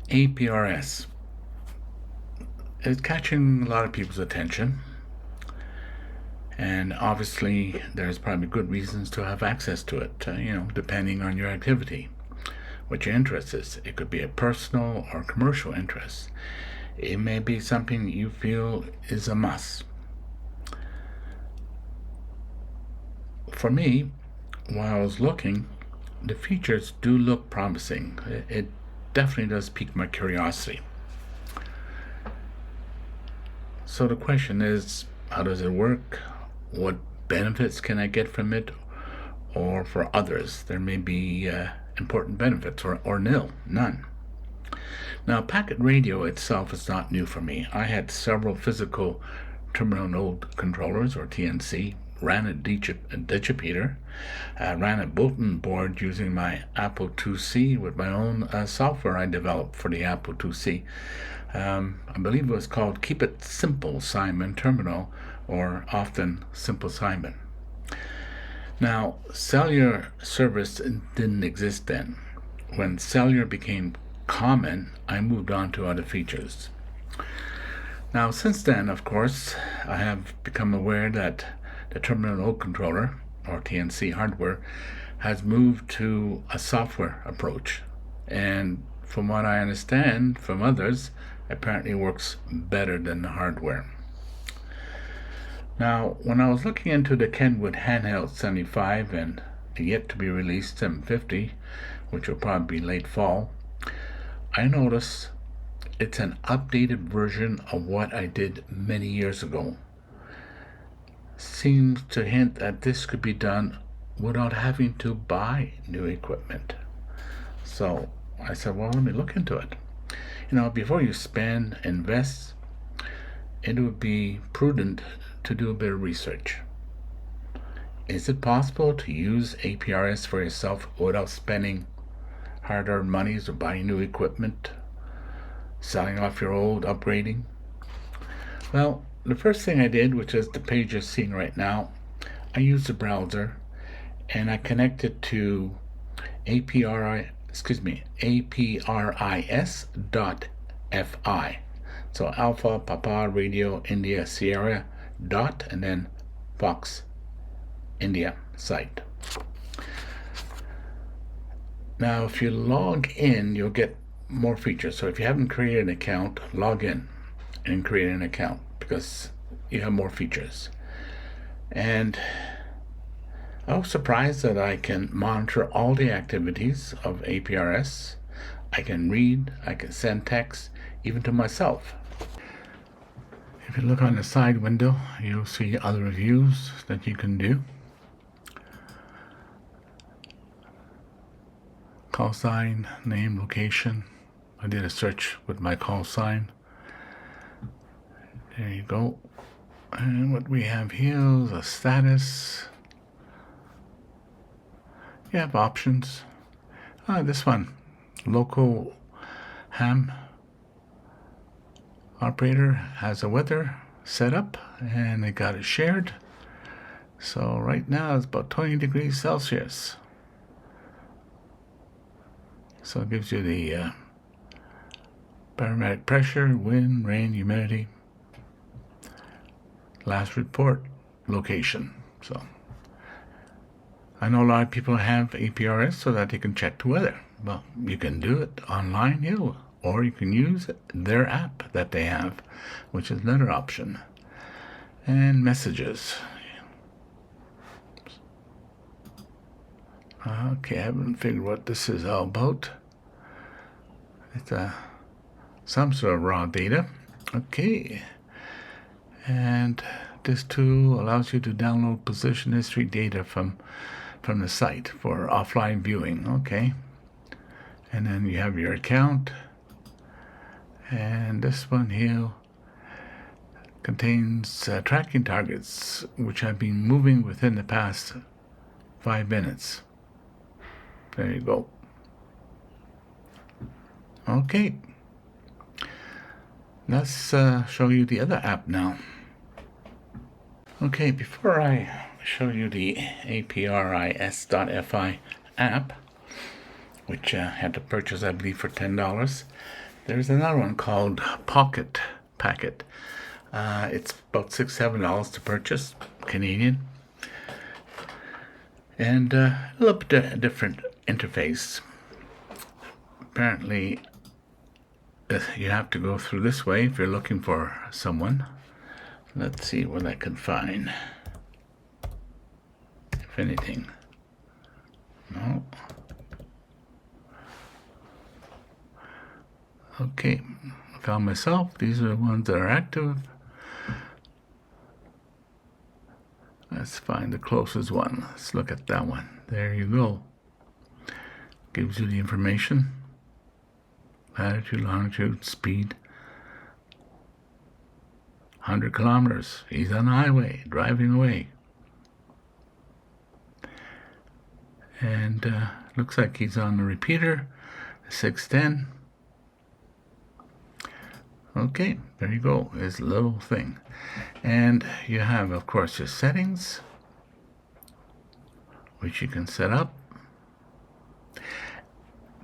APRS is catching a lot of people's attention, and obviously there's probably good reasons to have access to it, depending on your activity, what your interest is. It could be a personal or commercial interest. It may be something that you feel is a must. For me, while I was looking, the features do look promising. It definitely does pique my curiosity. So the question is, how does it work? What benefits can I get from it? Or for others, there may be important benefits or none. Now, packet radio itself is not new for me. I had several physical terminal node controllers, or TNC, ran a digipeater, ran a bulletin board using my Apple IIc with my own software I developed for the Apple IIc. I believe it was called Keep It Simple Simon Terminal, or often Simple Simon. Now, cellular service didn't exist then. When cellular became common, I moved on to other features. Now, since then, of course, I have become aware that the terminal node controller, or TNC hardware, has moved to a software approach. And from what I understand from others, apparently works better than the hardware. Now, when I was looking into the Kenwood Handheld 75 and the yet to be released 750, which will probably be late fall, I noticed it's an updated version of what I did many years ago. Seems to hint that this could be done without having to buy new equipment. So I said, well, let me look into it. Before you invest, it would be prudent to do a bit of research. Is it possible to use APRS for yourself without spending hard-earned monies or buying new equipment, selling off your old, upgrading? Well, the first thing I did, which is the page you're seeing right now, I used the browser and I connected to APRS.fi. So Alpha, Papa, Radio, India, Sierra, dot, and then Fox, India site. Now, if you log in, you'll get more features. So if you haven't created an account, log in and create an account, because you have more features. And I was surprised that I can monitor all the activities of APRS. I can read, I can send text, even to myself. If you look on the side window, you'll see other reviews that you can do. Call sign, name, location. I did a search with my call sign. There you go. And what we have here is a status. You have options. This one, local ham operator has a weather set up and they got it shared. So right now it's about 20 degrees Celsius. So it gives you the barometric pressure, wind, rain, humidity, last report, location. So I know a lot of people have APRS so that they can check the weather. Well, you can do it online here, or you can use their app that they have, which is another option. And messages. Okay, I haven't figured what this is all about. It's some sort of raw data. Okay. And this tool allows you to download position history data from the site for offline viewing. Okay. And then you have your account. And this one here contains tracking targets, which have been moving within the past 5 minutes. There you go. Okay. Let's show you the other app now. Okay, before I show you the APRS.fi app, which I had to purchase, I believe, for $10, There's another one called Pocket Packet. It's about $6-7 to purchase, Canadian. And a little bit different interface. Apparently, you have to go through this way if you're looking for someone. Let's see what I can find. If anything. No. Okay, I found myself. These are the ones that are active. Let's find the closest one. Let's look at that one. There you go. Gives you the information. Latitude, longitude, speed. 100 kilometers. He's on the highway, driving away. And looks like he's on the repeater, 610. Okay, there you go. His little thing. And you have, of course, your settings, which you can set up.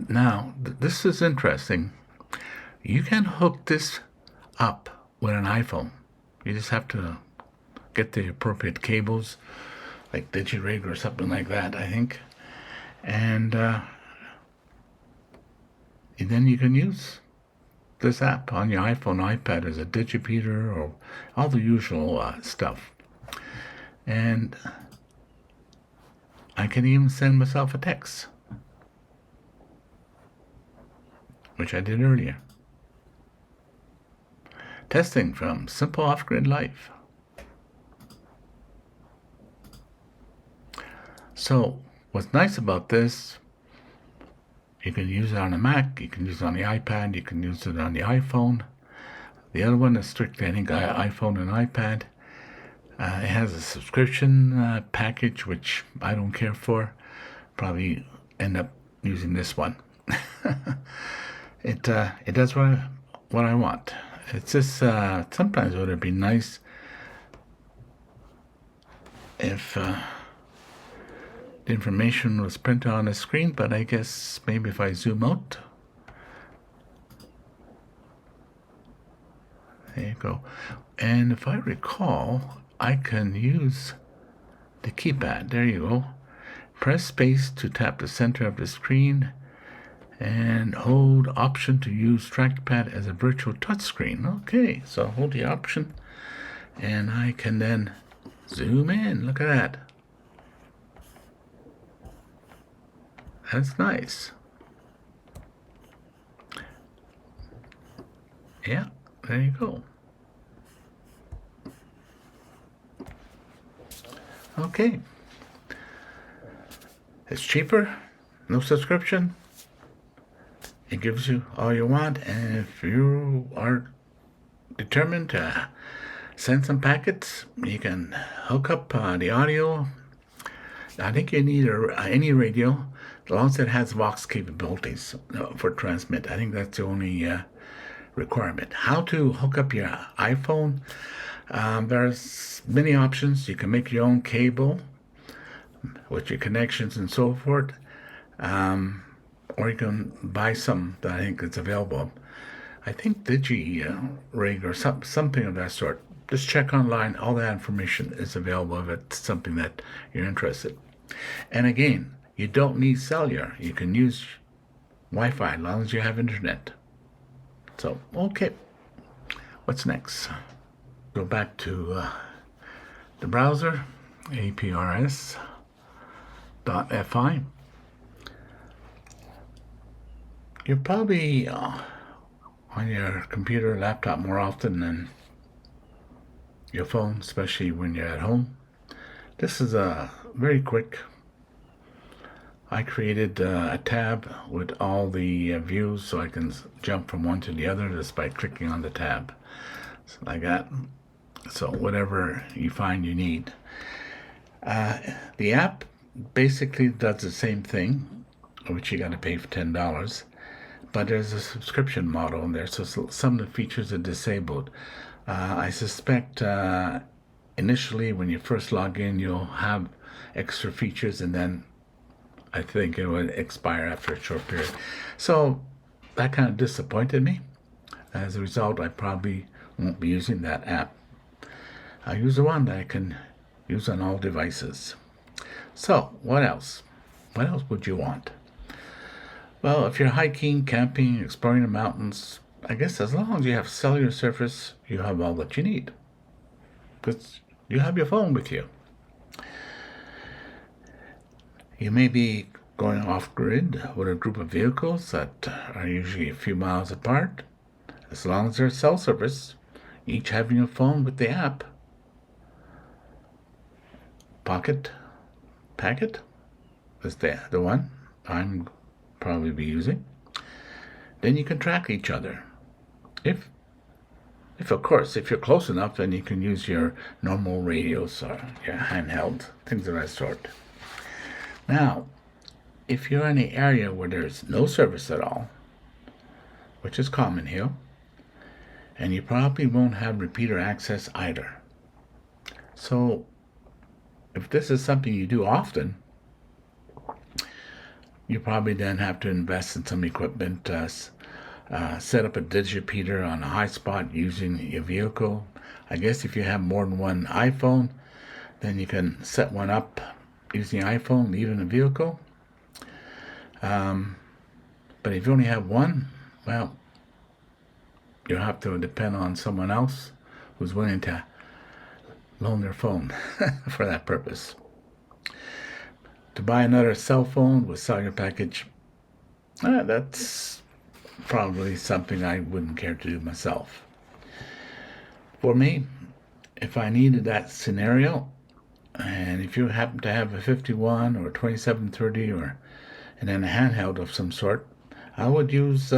Now, this is interesting. You can hook this up with an iPhone. You just have to get the appropriate cables, like DigiRig or something like that, I think. And then you can use this app on your iPhone, iPad as a digipeater or all the usual stuff. And I can even send myself a text, which I did earlier. Testing from SimplyOffGridLife. So what's nice about this, you can use it on a Mac, you can use it on the iPad, you can use it on the iPhone. The other one is strictly, I think, iPhone and iPad. It has a subscription package, which I don't care for. Probably end up using this one. It does what I want. It's just sometimes it would be nice if the information was printed on the screen, but I guess maybe if I zoom out. There you go. And if I recall, I can use the keypad. There you go. Press space to tap the center of the screen and hold Option to use trackpad as a virtual touchscreen. Okay, so hold the Option and I can then zoom in. Look at that. That's nice. Yeah, there you go. Okay. It's cheaper, no subscription. It gives you all you want, and if you are determined to send some packets, you can hook up the audio. I think you need any radio, as long as it has Vox capabilities for transmit. I think that's the only requirement. How to hook up your iPhone? There's many options. You can make your own cable with your connections and so forth, or you can buy some that I think is available. I think DigiRig or something of that sort. Just check online. All that information is available if it's something that you're interested. And again, you don't need cellular. You can use Wi-Fi as long as you have internet. So, okay. What's next? Go back to the browser, APRS.fi. You're probably on your computer or laptop more often than your phone, especially when you're at home. This is very quick. I created a tab with all the views so I can jump from one to the other just by clicking on the tab. So like that. So whatever you find you need. The app basically does the same thing, which you got to pay for $10. But there's a subscription model in there, so some of the features are disabled. I suspect initially when you first log in, you'll have extra features, and then I think it would expire after a short period. So that kind of disappointed me. As a result, I probably won't be using that app. I use the one that I can use on all devices. So, what else? What else would you want? Well, if you're hiking, camping, exploring the mountains, I guess as long as you have cellular service, you have all that you need. Because you have your phone with you. You may be going off-grid with a group of vehicles that are usually a few miles apart. As long as there's cell service, each having a phone with the app. Packet is the one I'm probably be using. Then you can track each other. If of course, if you're close enough, then you can use your normal radios or your handheld, things of that sort. Now, if you're in an area where there's no service at all, which is common here, and you probably won't have repeater access either. So, if this is something you do often, you probably then have to invest in some equipment, set up a digirepeater on a high spot using your vehicle. I guess if you have more than one iPhone, then you can set one up using the iPhone, leave it in the vehicle. But if you only have one, well, you'll have to depend on someone else who's willing to loan their phone for that purpose. To buy another cell phone with cellular package, that's probably something I wouldn't care to do myself. For me, if I needed that scenario, and if you happen to have a 51 or 2730 and then a handheld of some sort, I would use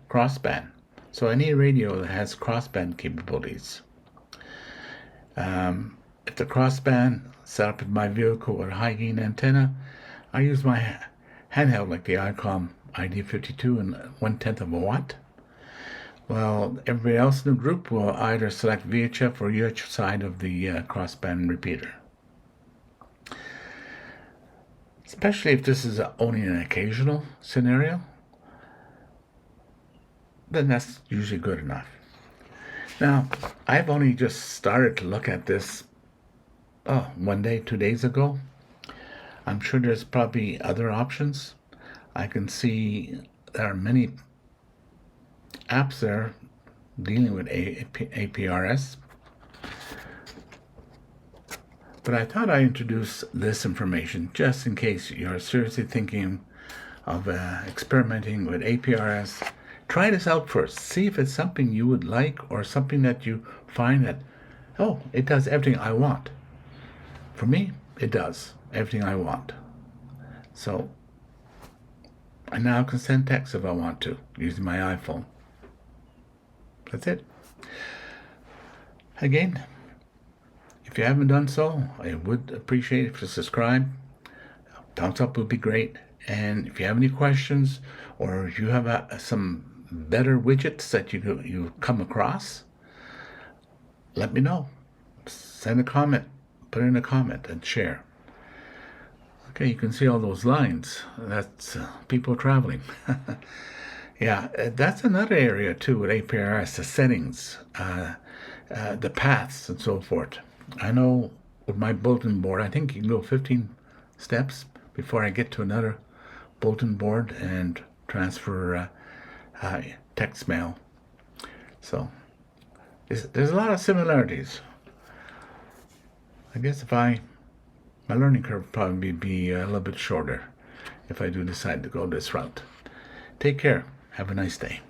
crossband. So any radio that has crossband capabilities. If the crossband set up in my vehicle with a high gain antenna, I use my handheld like the ICOM ID52 and 1/10 of a watt. Well, everybody else in the group will either select VHF or UHF side of the crossband repeater. Especially if this is only an occasional scenario, then that's usually good enough. Now, I've only just started to look at this 2 days ago. I'm sure there's probably other options. I can see there are many apps there dealing with APRS. But I thought I'd introduce this information just in case you're seriously thinking of experimenting with APRS. Try this out first. See if it's something you would like or something that you find that, it does everything I want. For me, it does everything I want. So I now can send text if I want to using my iPhone. That's it. Again, if you haven't done so, I would appreciate it if you subscribe. Thumbs up would be great. And if you have any questions or if you have some better widgets that you come across, let me know. Send a comment, put in a comment and share. Okay, you can see all those lines. That's people traveling. Yeah, that's another area too with APRS, the settings, the paths and so forth. I know with my bulletin board, I think you can go 15 steps before I get to another bulletin board and transfer text mail. So there's a lot of similarities. I guess my learning curve would probably be a little bit shorter if I do decide to go this route. Take care. Have a nice day.